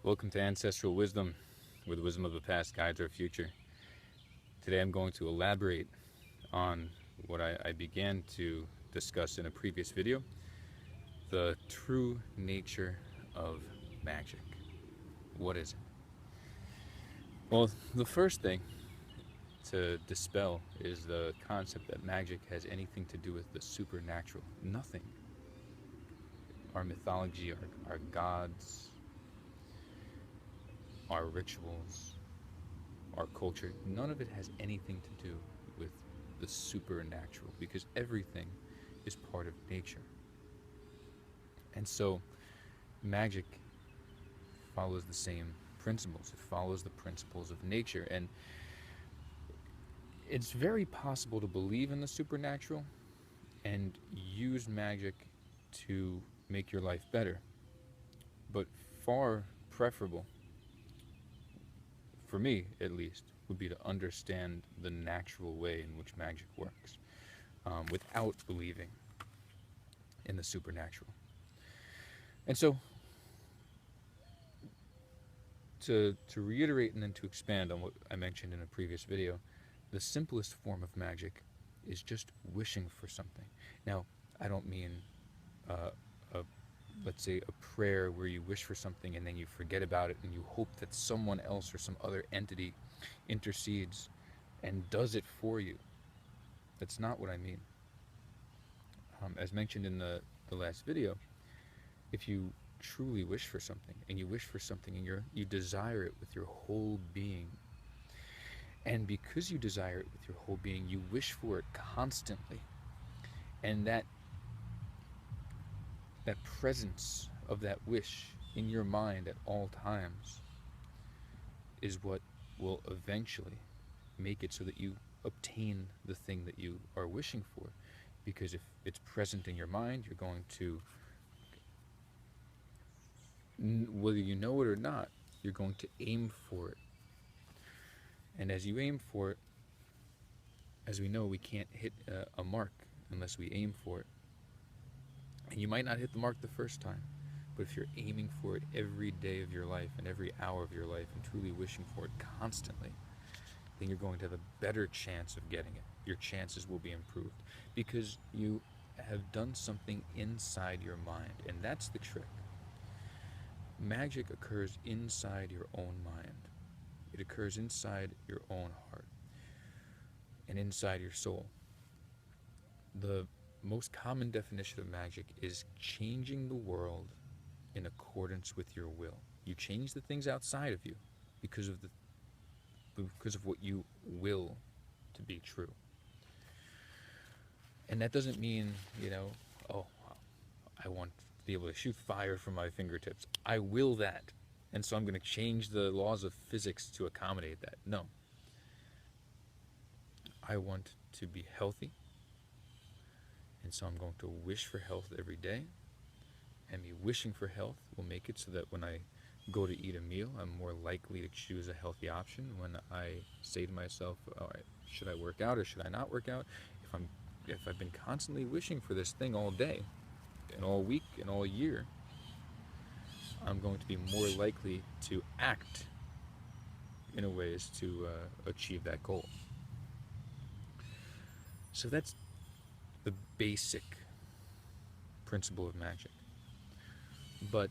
Welcome to Ancestral Wisdom, where the wisdom of the past guides our future. Today I'm going to elaborate on what I began to discuss in a previous video, the true nature of magic. What is it? Well, the first thing to dispel is the concept that magic has anything to do with the supernatural. Nothing. Our mythology, our gods, our rituals, our culture, none of it has anything to do with the supernatural because everything is part of nature. And so magic follows the same principles. It follows the principles of nature. And it's very possible to believe in the supernatural and use magic to make your life better. But far preferable, for me at least, would be to understand the natural way in which magic works without believing in the supernatural. And so, to reiterate and then to expand on what I mentioned in a previous video, the simplest form of magic is just wishing for something. Now, I don't mean let's say a prayer where you wish for something and then you forget about it and you hope that someone else or some other entity intercedes and does it for you. That's not what I mean. As mentioned in the last video, if you truly wish for something and you wish for something and you desire it with your whole being, and because you desire it with your whole being, you wish for it constantly, and that presence of that wish in your mind at all times is what will eventually make it so that you obtain the thing that you are wishing for. Because if it's present in your mind, you're going to, whether you know it or not, you're going to aim for it. And as you aim for it, as we know, we can't hit a mark unless we aim for it. And you might not hit the mark the first time, but if you're aiming for it every day of your life and every hour of your life and truly wishing for it constantly, then you're going to have a better chance of getting it. Your chances will be improved because you have done something inside your mind, and that's the trick. Magic occurs inside your own mind. It occurs inside your own heart and inside your soul. The most common definition of magic is changing the world in accordance with your will. You change the things outside of you because of what you will to be true. And that doesn't mean, oh, I want to be able to shoot fire from my fingertips. I will that. And so I'm going to change the laws of physics to accommodate that. No. I want to be healthy. And so I'm going to wish for health every day. And me wishing for health will make it so that when I go to eat a meal, I'm more likely to choose a healthy option. When I say to myself, all right, should I work out or should I not work out? If I've been constantly wishing for this thing all day and all week and all year, I'm going to be more likely to act in a ways to achieve that goal. So that's the basic principle of magic. But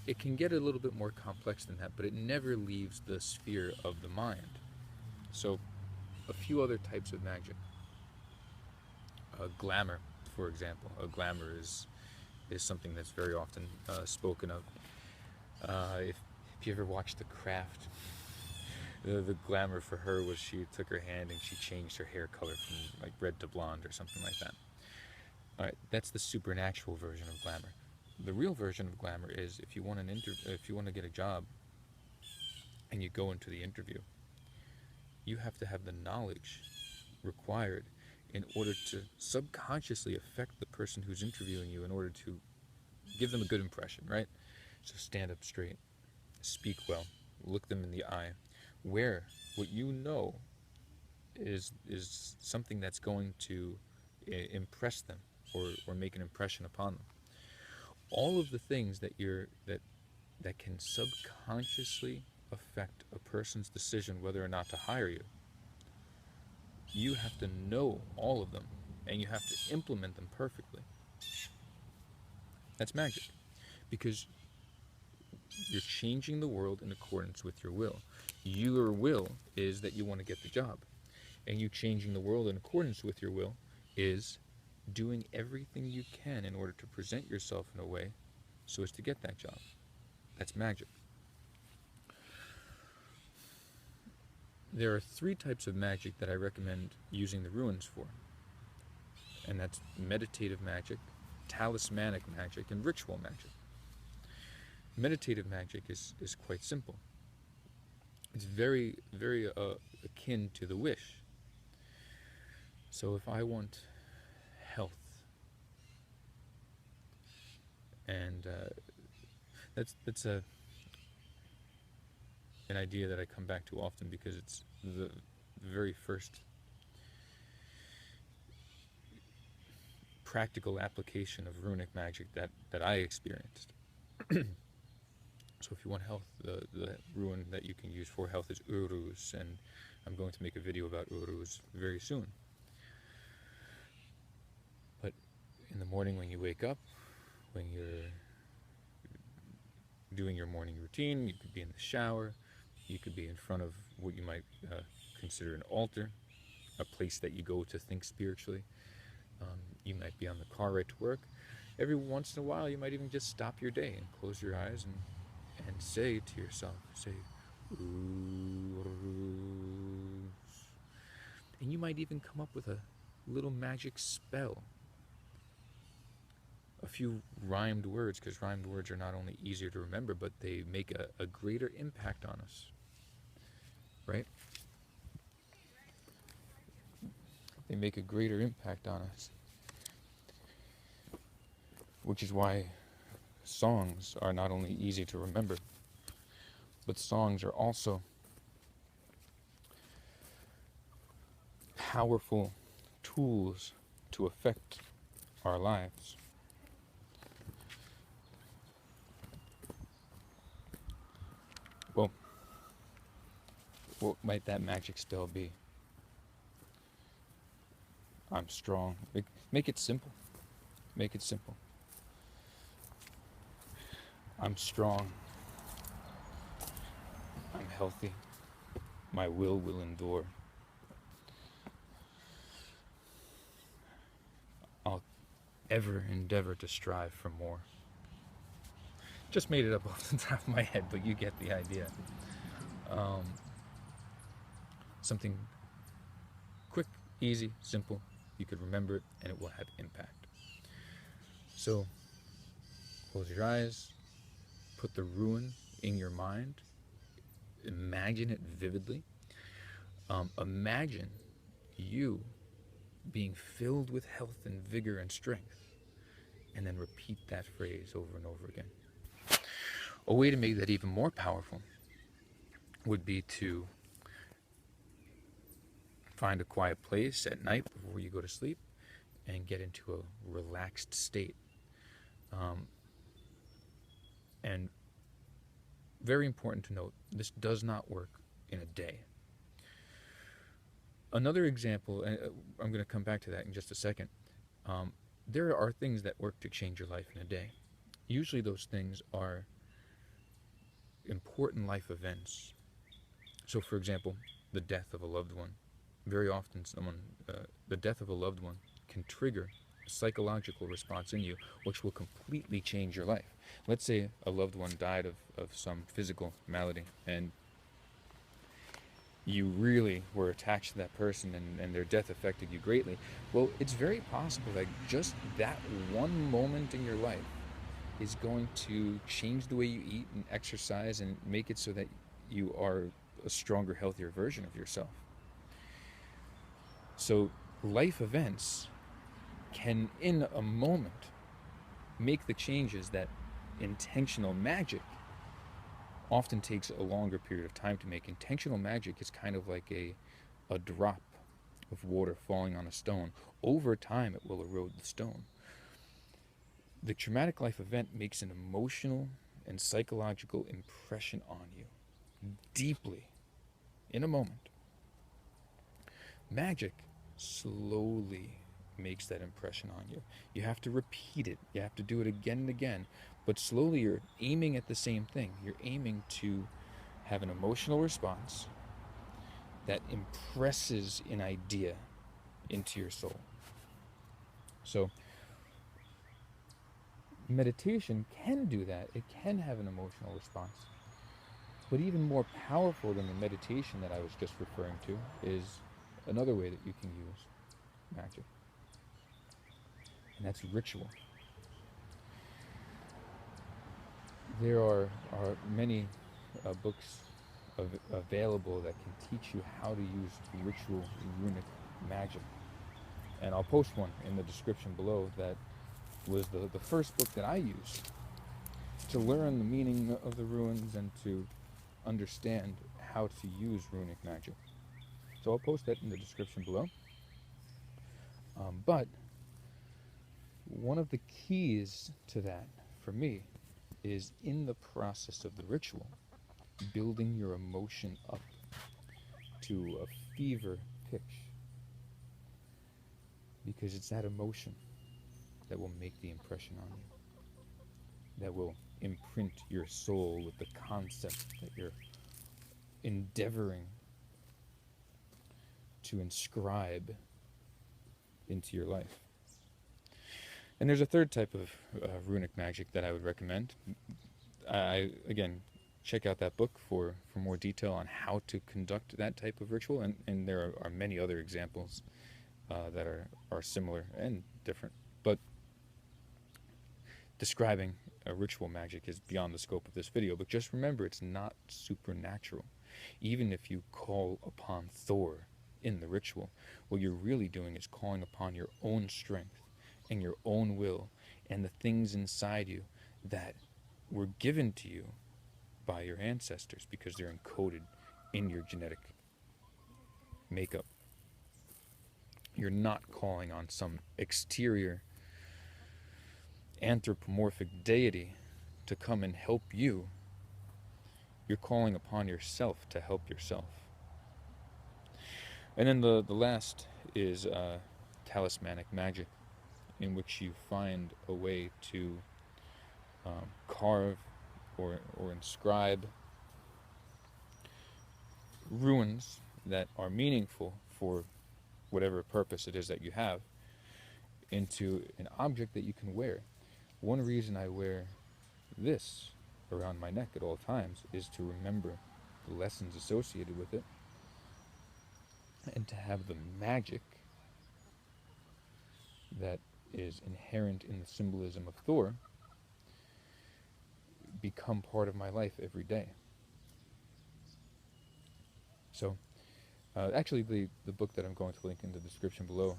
it can get a little bit more complex than that, but it never leaves the sphere of the mind. So a few other types of magic. Glamour, for example. Glamour is something that's very often spoken of. If you ever watched The Craft, the glamour for her was she took her hand and she changed her hair color from like red to blonde or something like that. All right, that's the supernatural version of glamour. The real version of glamour is if you want to get a job and you go into the interview, you have to have the knowledge required in order to subconsciously affect the person who's interviewing you in order to give them a good impression, right? So stand up straight, speak well, look them in the eye, wear what you know is something that's going to impress them or make an impression upon them. All of the things that that can subconsciously affect a person's decision whether or not to hire you. You have to know all of them, and you have to implement them perfectly. That's magic, because you're changing the world in accordance with your will. Your will is that you want to get the job, and you changing the world in accordance with your will is doing everything you can in order to present yourself in a way so as to get that job. That's magic. There are 3 types of magic that I recommend using the runes for, and that's meditative magic, talismanic magic, and ritual magic. Meditative magic is quite simple. It's very, very akin to the wish. So if I want health, and that's an idea that I come back to often, because it's the very first practical application of runic magic that I experienced. So if you want health, the rune that you can use for health is Uruz, and I'm going to make a video about Uruz very soon. But in the morning when you wake up, when you're doing your morning routine, you could be in the shower, you could be in front of what you might consider an altar, a place that you go to think spiritually. You might be on the car ride to work. Every once in a while, you might even just stop your day and close your eyes and say to yourself, say, Uruz. And you might even come up with a little magic spell. A few rhymed words, because rhymed words are not only easier to remember, but they make a greater impact on us. Right? They make a greater impact on us. Which is why songs are not only easy to remember, but songs are also powerful tools to affect our lives. Well, what might that magic spell be? I'm strong. Make it simple. Make it simple. I'm strong. I'm healthy. My will endure. I'll ever endeavor to strive for more. Just made it up off the top of my head, but you get the idea. Something quick, easy, simple. You could remember it, and it will have impact. So, close your eyes. Put the rune in your mind. Imagine it vividly. Imagine you being filled with health and vigor and strength. And then repeat that phrase over and over again. A way to make that even more powerful would be to find a quiet place at night before you go to sleep and get into a relaxed state. And very important to note, this does not work in a day. Another example, and I'm going to come back to that in just a second, there are things that work to change your life in a day. Usually those things are important life events. So for example, the death of a loved one. Very often the death of a loved one can trigger a psychological response in you which will completely change your life. Let's say a loved one died of some physical malady, and you really were attached to that person, and their death affected you greatly. Well, it's very possible that just that one moment in your life is going to change the way you eat and exercise and make it so that you are a stronger, healthier version of yourself. So life events can, in a moment, make the changes that intentional magic often takes a longer period of time to make. Intentional magic is kind of like a drop of water falling on a stone. Over time, it will erode the stone. The traumatic life event makes an emotional and psychological impression on you deeply in a moment. Magic slowly makes that impression on you. You have to repeat it. You have to do it again and again. But slowly you're aiming at the same thing. You're aiming to have an emotional response that impresses an idea into your soul. So meditation can do that. It can have an emotional response. But even more powerful than the meditation that I was just referring to is another way that you can use magic. And that's ritual. There are many books available that can teach you how to use ritual runic magic. And I'll post one in the description below that was the first book that I used to learn the meaning of the runes and to understand how to use runic magic. So I'll post that in the description below. But one of the keys to that, for me, is in the process of the ritual, building your emotion up to a fever pitch. Because it's that emotion that will make the impression on you, that will imprint your soul with the concept that you're endeavoring to inscribe into your life. And there's a third type of runic magic that I would recommend. Again, check out that book for more detail on how to conduct that type of ritual, and there are many other examples that are similar and different. But describing a ritual magic is beyond the scope of this video, but just remember, it's not supernatural. Even if you call upon Thor in the ritual, what you're really doing is calling upon your own strength and your own will and the things inside you that were given to you by your ancestors because they're encoded in your genetic makeup. You're not calling on some exterior anthropomorphic deity to come and help you. You're calling upon yourself to help yourself. And then the last is Talismanic Magic, in which you find a way to carve or inscribe runes that are meaningful for whatever purpose it is that you have into an object that you can wear. One reason I wear this around my neck at all times is to remember the lessons associated with it and to have the magic that is inherent in the symbolism of Thor become part of my life every day. So actually the book that I'm going to link in the description below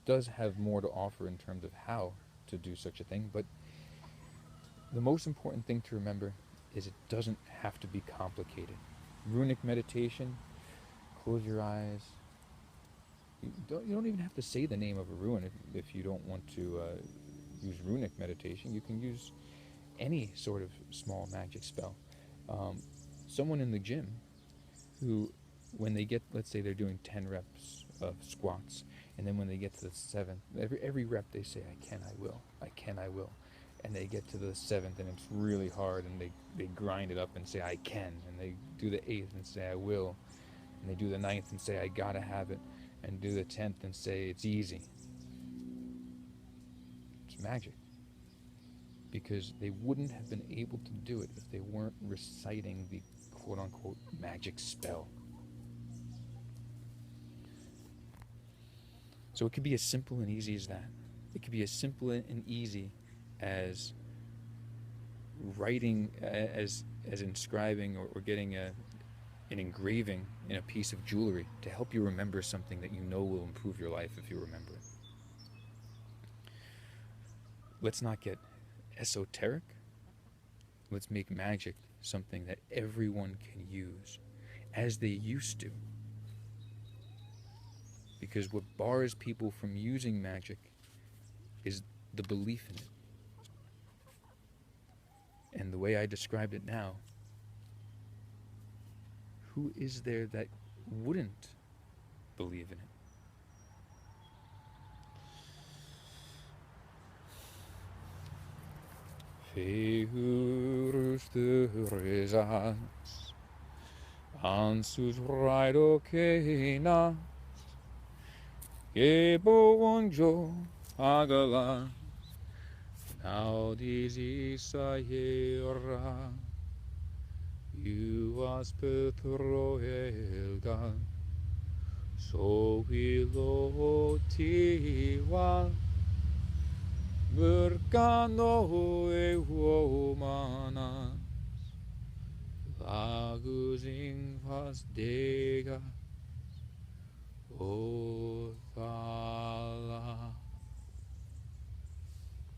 does have more to offer in terms of how to do such a thing, but the most important thing to remember is it doesn't have to be complicated. Runic meditation, close your eyes. You don't even have to say the name of a rune if you don't want to use runic meditation. You can use any sort of small magic spell. Someone in the gym who, when they get, let's say they're doing 10 reps of squats, and then when they get to the 7th, every rep they say, I can, I will, I can, I will. And they get to the 7th and it's really hard, and they grind it up and say, I can. And they do the 8th and say, I will. And they do the 9th and say, I gotta have it. And do the 10th and say, it's easy. It's magic. Because they wouldn't have been able to do it if they weren't reciting the quote-unquote magic spell. So it could be as simple and easy as that. It could be as simple and easy as writing, as inscribing or getting an engraving in a piece of jewelry to help you remember something that you know will improve your life if you remember it. Let's not get esoteric. Let's make magic something that everyone can use as they used to. Because what bars people from using magic is the belief in it. And the way I described it now, who is there that wouldn't believe in it? Fehurus de rezas, ansus raido kenas, Gebonjo agalas, naudis isaiera, Iuas Petro elgas, Sohilo tiwa, Mercano e humanas, Lagus invas degas, Othala.